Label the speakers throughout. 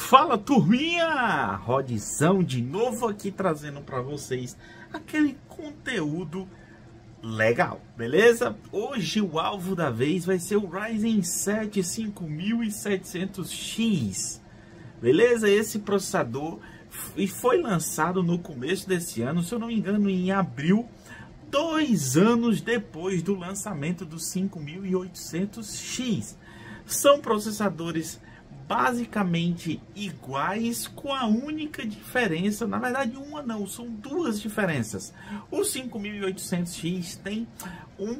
Speaker 1: Fala, turminha! Rodzão de novo aqui trazendo para vocês aquele conteúdo legal, beleza? Hoje o alvo da vez vai ser o Ryzen 7 5700X, beleza? Esse processador foi lançado no começo desse ano, se eu não me engano em abril, 2 anos depois do lançamento do 5800X. São processadores basicamente iguais, com a única diferença, na verdade uma não, são duas diferenças. O 5800X tem um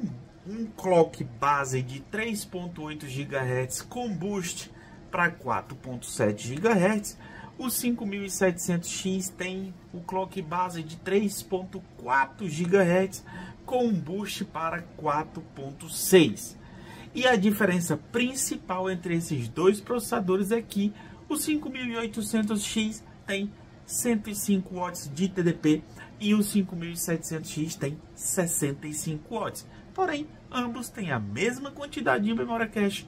Speaker 1: clock base de 3.8 GHz com boost para 4.7 GHz. O 5700X tem o clock base de 3.4 GHz com um boost para 4.6. E a diferença principal entre esses dois processadores é que o 5800X tem 105 watts de TDP e o 5700X tem 65 watts. Porém, ambos têm a mesma quantidade de memória cache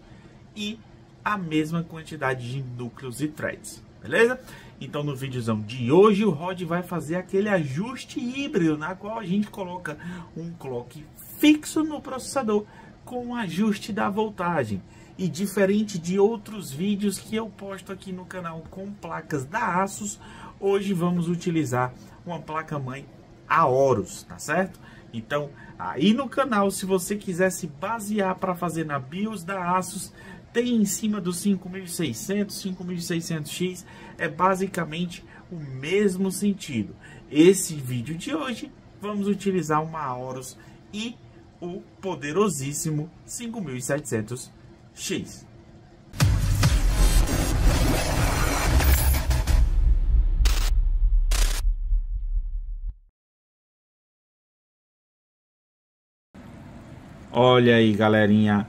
Speaker 1: e a mesma quantidade de núcleos e threads, beleza? Então no videozão de hoje o Rod vai fazer aquele ajuste híbrido, na qual a gente coloca um clock fixo no processador com ajuste da voltagem. E diferente de outros vídeos que eu posto aqui no canal com placas da Asus, hoje vamos utilizar uma placa-mãe Aorus, tá certo? Então, aí no canal, se você quiser se basear para fazer na BIOS da Asus, tem em cima do 5600, 5600X, é basicamente o mesmo sentido. Esse vídeo de hoje, vamos utilizar uma Aorus e o poderosíssimo 5700X. Olha aí, galerinha,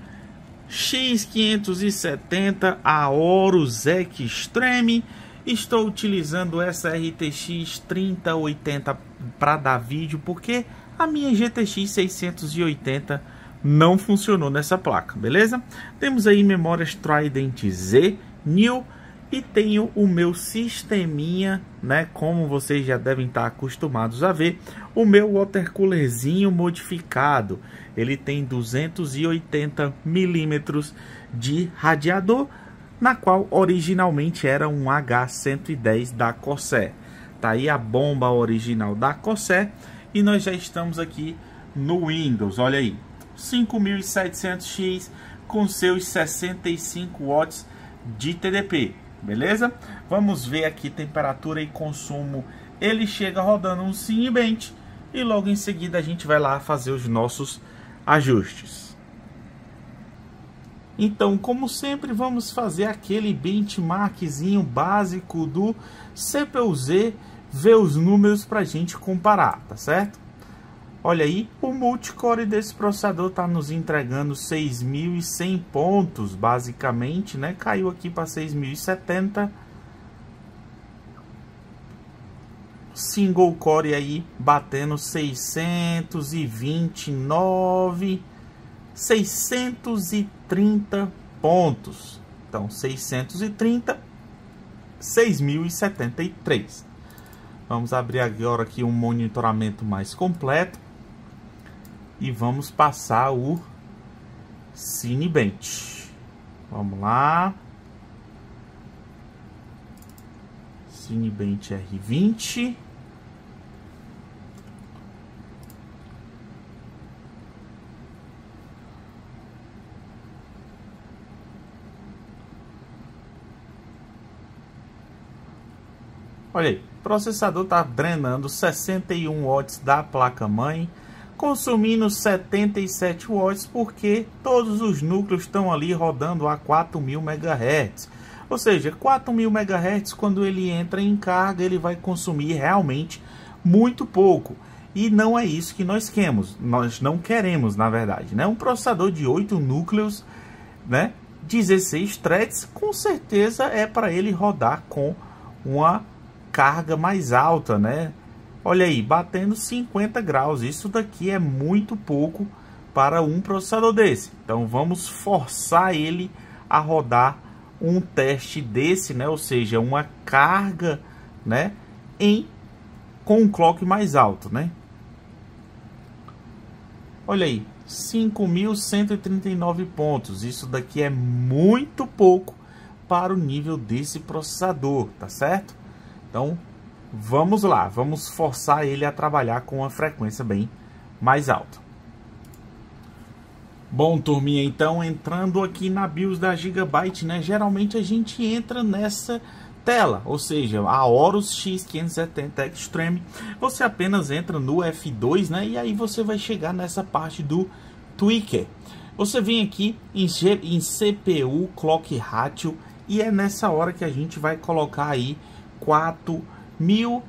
Speaker 1: X570 Aorus Extreme. Estou utilizando essa RTX 3080 para dar vídeo, porque a minha GTX 680 não funcionou nessa placa, beleza? Temos aí memórias Trident Z, New, e tenho o meu sisteminha, né? Como vocês já devem estar acostumados a ver, o meu watercoolerzinho modificado. Ele tem 280 milímetros de radiador, na qual originalmente era um H110 da Corsair. Tá aí a bomba original da Corsair. E nós já estamos aqui no Windows, olha aí, 5700X com seus 65 watts de TDP, beleza? Vamos ver aqui temperatura e consumo. Ele chega rodando um Cinebench e logo em seguida a gente vai lá fazer os nossos ajustes. Então, como sempre, vamos fazer aquele benchmarkzinho básico do CPU-Z, ver os números para a gente comparar, tá certo? Olha aí, o multicore desse processador está nos entregando 6.100 pontos, basicamente, né? Caiu aqui para 6.070. Single core aí batendo 629, 630 pontos. Então, 630, 6.073. Vamos abrir agora aqui um monitoramento mais completo e vamos passar o Cinebench. Vamos lá. Cinebench R20. Olha aí, o processador está drenando 61 watts da placa-mãe, consumindo 77 watts, porque todos os núcleos estão ali rodando a 4.000 MHz. Ou seja, 4.000 MHz, quando ele entra em carga, ele vai consumir realmente muito pouco. E não é isso que nós queremos. Nós não queremos, na verdade, né? Um processador de 8 núcleos, né? 16 threads, com certeza é para ele rodar com uma carga mais alta, né? Olha aí, batendo 50 graus. Isso daqui é muito pouco para um processador desse. Então vamos forçar ele a rodar um teste desse, né? Ou seja, uma carga, né? Com um clock mais alto, né? Olha aí, 5.139 pontos. Isso daqui é muito pouco para o nível desse processador, tá certo? Então, vamos lá, vamos forçar ele a trabalhar com uma frequência bem mais alta. Bom, turminha, então entrando aqui na BIOS da Gigabyte, né? Geralmente a gente entra nessa tela, ou seja, a Aorus X570 Extreme. Você apenas entra no F2, né? E aí você vai chegar nessa parte do Tweaker. Você vem aqui em CPU Clock Ratio e é nessa hora que a gente vai colocar aí 4.000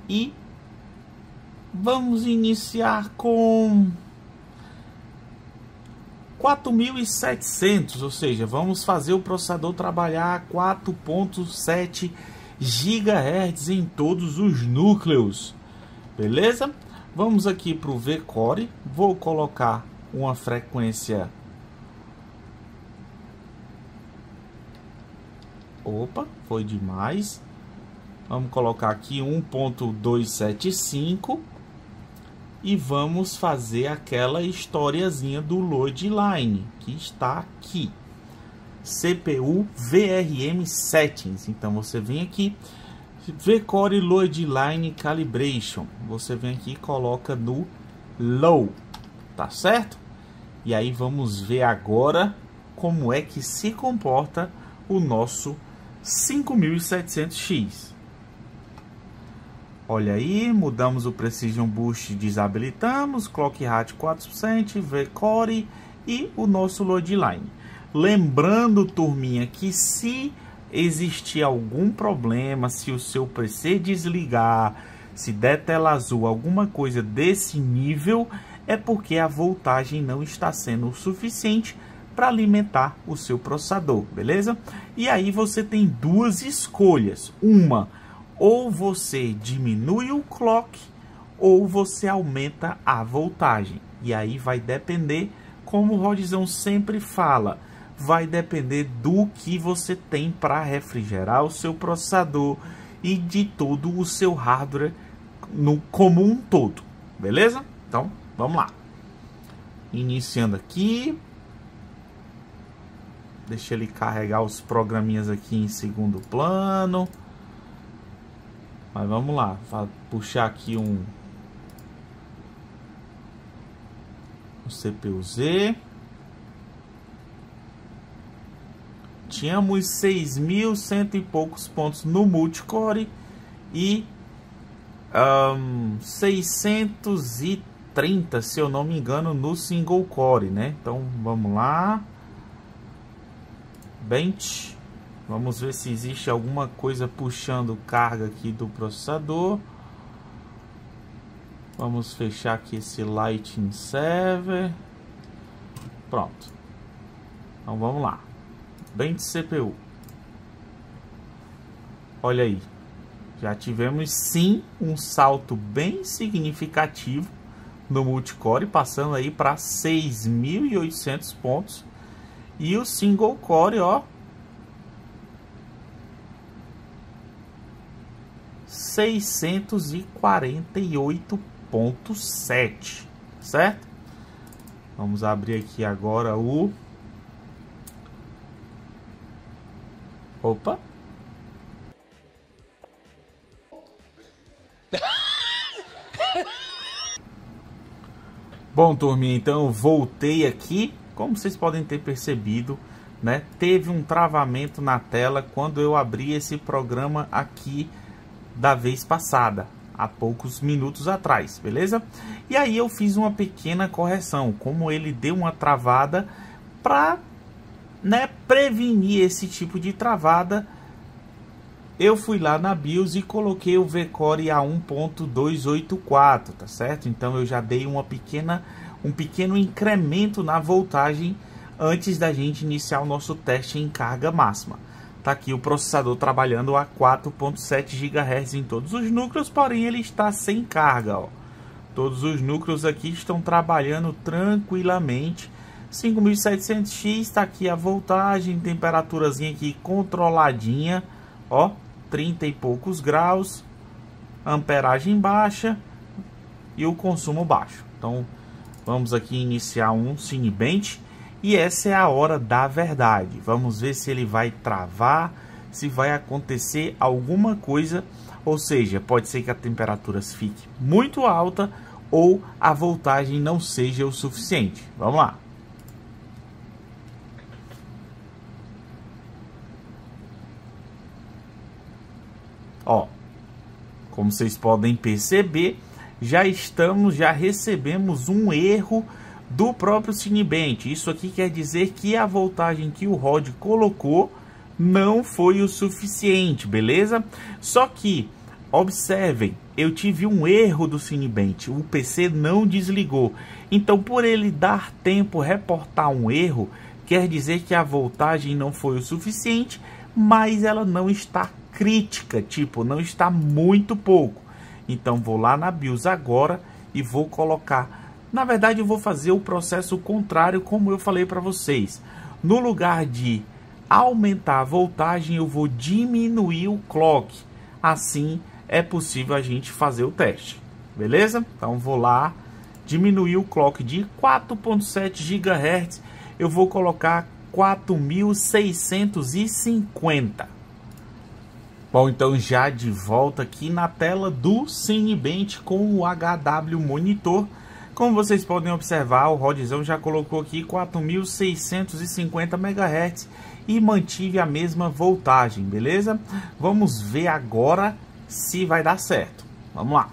Speaker 1: e vamos iniciar com 4.700, ou seja, vamos fazer o processador trabalhar 4.7 GHz em todos os núcleos, beleza? Vamos aqui para o V-Core, vou colocar uma frequência, opa, foi demais, vamos colocar aqui 1.275 e vamos fazer aquela historiazinha do load line que está aqui, CPU VRM Settings. Então você vem aqui, V-Core Load Line Calibration, você vem aqui e coloca no Low, tá certo? E aí vamos ver agora como é que se comporta o nosso 5700X. Olha aí, mudamos o Precision Boost, desabilitamos, Clock Ratio 4%, V-Core e o nosso Load Line. Lembrando, turminha, que se existir algum problema, se o seu PC desligar, se der tela azul, alguma coisa desse nível, é porque a voltagem não está sendo o suficiente para alimentar o seu processador, beleza? E aí você tem duas escolhas, uma, ou você diminui o clock ou você aumenta a voltagem. E aí vai depender, como o Rodzão sempre fala, vai depender do que você tem para refrigerar o seu processador e de todo o seu hardware como um todo, beleza? Então, vamos lá. Iniciando aqui. Deixa ele carregar os programinhas aqui em segundo plano. Mas vamos lá, vou puxar aqui um CPU-Z. Tínhamos 6.100 e poucos pontos no multicore e 630, se eu não me engano, no single core, né? Então vamos lá, bench. Vamos ver se existe alguma coisa puxando carga aqui do processador. Vamos fechar aqui esse Lightning Server. Pronto. Então vamos lá. Bench CPU. Olha aí. Já tivemos sim um salto bem significativo no multicore, passando aí para 6.800 pontos. E o single core, ó, 648.7, certo? Vamos abrir aqui agora o... Opa! Bom, turminha, então eu voltei aqui. Como vocês podem ter percebido, né, teve um travamento na tela quando eu abri esse programa aqui da vez passada, há poucos minutos atrás, beleza? E aí eu fiz uma pequena correção, como ele deu uma travada, para, né, prevenir esse tipo de travada, eu fui lá na BIOS e coloquei o V-Core a 1.284, tá certo? Então eu já dei um pequeno incremento na voltagem antes da gente iniciar o nosso teste em carga máxima. Tá aqui o processador trabalhando a 4.7 GHz em todos os núcleos, porém ele está sem carga, ó. Todos os núcleos aqui estão trabalhando tranquilamente, 5700X, está aqui a voltagem, temperaturazinha aqui controladinha, ó, 30 e poucos graus, amperagem baixa e o consumo baixo. Então vamos aqui iniciar um Cinebench e essa é a hora da verdade. Vamos ver se ele vai travar, se vai acontecer alguma coisa, ou seja, pode ser que a temperatura fique muito alta ou a voltagem não seja o suficiente. Vamos lá. Ó, como vocês podem perceber, já recebemos um erro do próprio Cinebench. Isso aqui quer dizer que a voltagem que o Rod colocou não foi o suficiente, beleza? Só que, observem, eu tive um erro do Cinebench, o PC não desligou. Então, por ele dar tempo reportar um erro, quer dizer que a voltagem não foi o suficiente, mas ela não está crítica, tipo, não está muito pouco. Então vou lá na BIOS agora e vou colocar, na verdade eu vou fazer o processo contrário, como eu falei para vocês. No lugar de aumentar a voltagem, eu vou diminuir o clock. Assim é possível a gente fazer o teste, beleza? Então vou lá, diminuir o clock de 4.7 GHz, eu vou colocar 4650. Bom, então já de volta aqui na tela do Cinebench com o HW Monitor. Como vocês podem observar, o Rodzão já colocou aqui 4650 MHz e mantive a mesma voltagem, beleza? Vamos ver agora se vai dar certo. Vamos lá.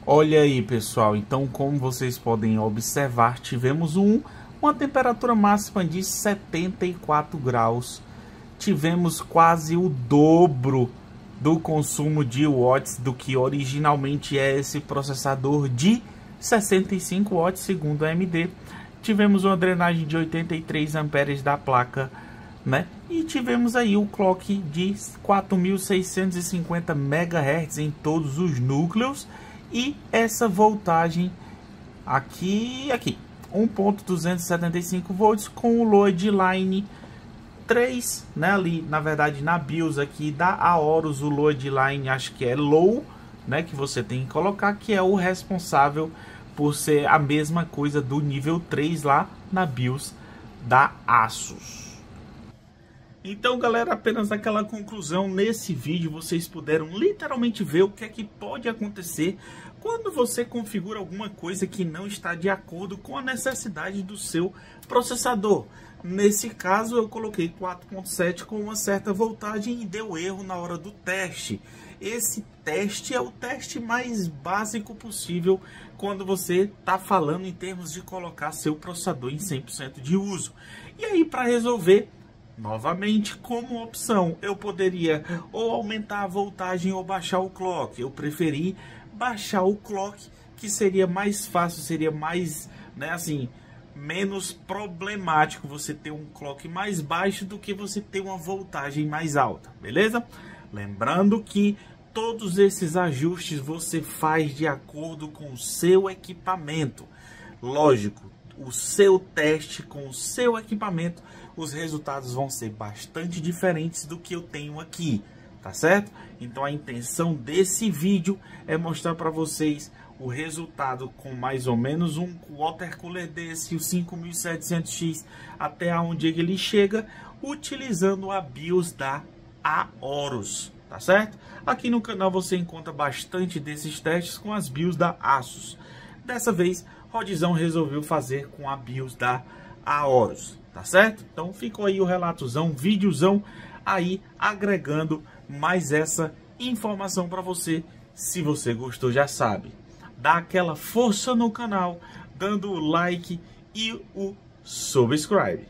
Speaker 1: Olha aí, pessoal, então como vocês podem observar, tivemos uma temperatura máxima de 74 graus. Tivemos quase o dobro do consumo de watts do que originalmente é esse processador de 65 watts, segundo a AMD. Tivemos uma drenagem de 83 amperes da placa, né? E tivemos aí o clock de 4650 MHz em todos os núcleos. E essa voltagem aqui 1.275 volts com o load line 3, né? Ali, na verdade, na BIOS aqui da Aorus, o load line acho que é low, né? Que você tem que colocar, que é o responsável por ser a mesma coisa do nível 3 lá na BIOS da Asus. Então, galera, apenas aquela conclusão. Nesse vídeo vocês puderam literalmente ver o que é que pode acontecer quando você configura alguma coisa que não está de acordo com a necessidade do seu processador. Nesse caso eu coloquei 4.7 com uma certa voltagem e deu erro na hora do teste. Esse teste é o teste mais básico possível quando você está falando em termos de colocar seu processador em 100% de uso. E aí, para resolver, novamente, como opção, eu poderia ou aumentar a voltagem ou baixar o clock. Eu preferi baixar o clock, que seria mais fácil, seria mais, né, assim, menos problemático você ter um clock mais baixo do que você ter uma voltagem mais alta, beleza? Lembrando que todos esses ajustes você faz de acordo com o seu equipamento. Lógico, o seu teste com o seu equipamento, os resultados vão ser bastante diferentes do que eu tenho aqui, tá certo? Então a intenção desse vídeo é mostrar para vocês o resultado com mais ou menos um water cooler desse, o 5700X, até onde ele chega, utilizando a BIOS da Aorus, tá certo? Aqui no canal você encontra bastante desses testes com as BIOS da Asus. Dessa vez, Rodzão resolveu fazer com a BIOS da Aorus, tá certo? Então ficou aí o relatozão, videozão aí agregando mais essa informação para você. Se você gostou, já sabe, dá aquela força no canal, dando o like e o subscribe.